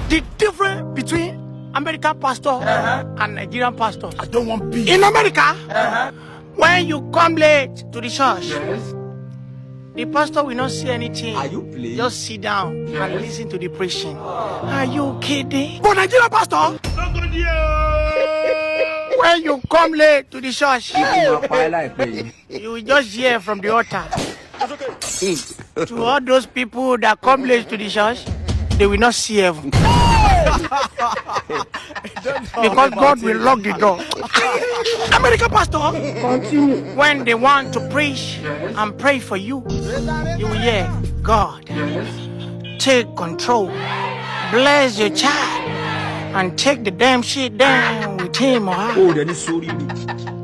The difference between American pastor and Nigerian pastor. I don't want peace. In America, when you come late to the church, the pastor will not say anything. Are you playing? Just sit down and listen to the preaching. Are you kidding? But Nigerian pastor, when you come late to the church, you will just hear from the altar. To all those people that come late to the church, they will not see heaven. Because God will lock the door. American pastor, when they want to preach and pray for you, you will hear, God, take control, bless your child, and take the damn shit down with him or her.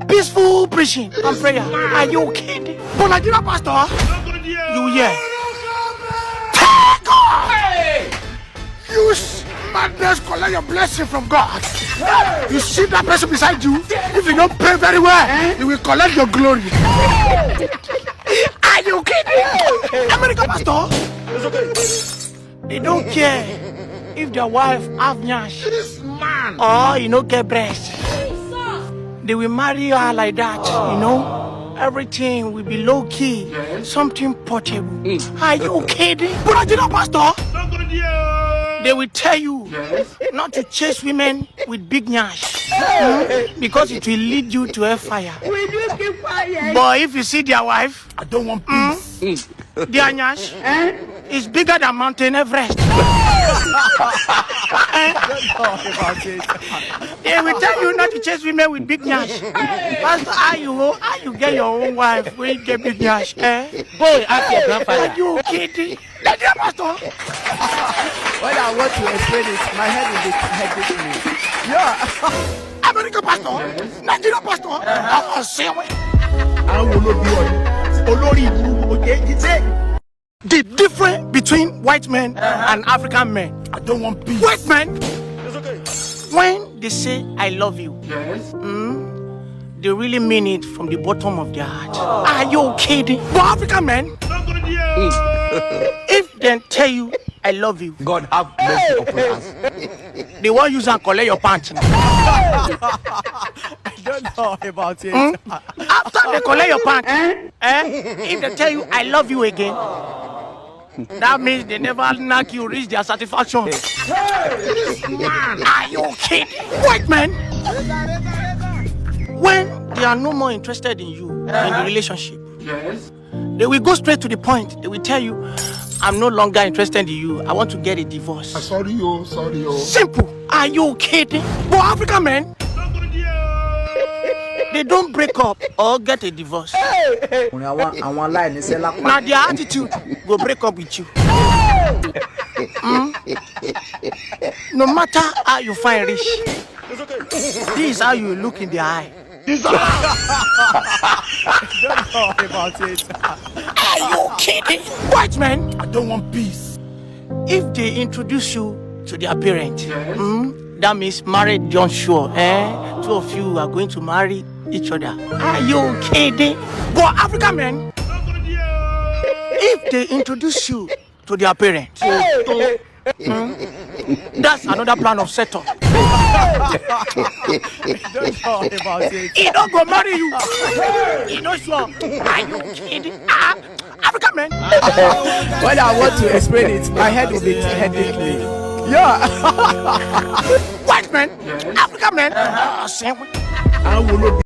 Peaceful preaching and prayer. Are you kidding? But Nigerian pastor, you will hear, take God! Use madness, collect your blessing from God. You see that person beside you, if you don't pray very well, you will collect your glory. Are you kidding? American pastor, they don't care if their wife have nyash or get breast. They will marry her like that, Everything will be low key, something portable. Are you kidding? But Nigerian pastor, they will tell you not to chase women with big nyash because it will lead you to hellfire. Will you keep quiet? But if you see their wife, I don't want peace. their nyash is bigger than Mountain Everest. They will tell you not to chase women with big nyash. Pastor, how you get your own wife when you get big nyash? Boy, ask your grandfather. Are you kidding? Let them, Pastor. When I want to explain it, my head will be heading me. Yeah. American pastor, Nigerian pastor, the difference between white men and African men. I don't want peace. White men, when they say I love you, they really mean it from the bottom of their heart. Are you kidding? But African men, if they tell you I love you, God have mercy upon us. they won't use and collect your pants. I don't know about it. After they collect your pants, if they tell you I love you again, that means they never knock you reach their satisfaction. Are you kidding? White men, when they are no more interested in you in the relationship, they will go straight to the point. They will tell you, I'm no longer interested in you. I want to get a divorce. Sorry. Simple. Are you kidding? But African men, they don't break up or get a divorce. Now their attitude will break up with you. No matter how you find rich, this is how you look in their eye. I don't know about it. Are you kidding? White men, I don't want peace. if they introduce you to their parents, that means married John Sure. Two of you are going to marry each other. Are you kidding? But African men, if they introduce you to their parents, that's another plan of setup. Don't know about it. He don't go marry you. He not sure. Are you kidding? African men. When I want to explain it, my head will be heading me. Yeah. White men, African men, same way.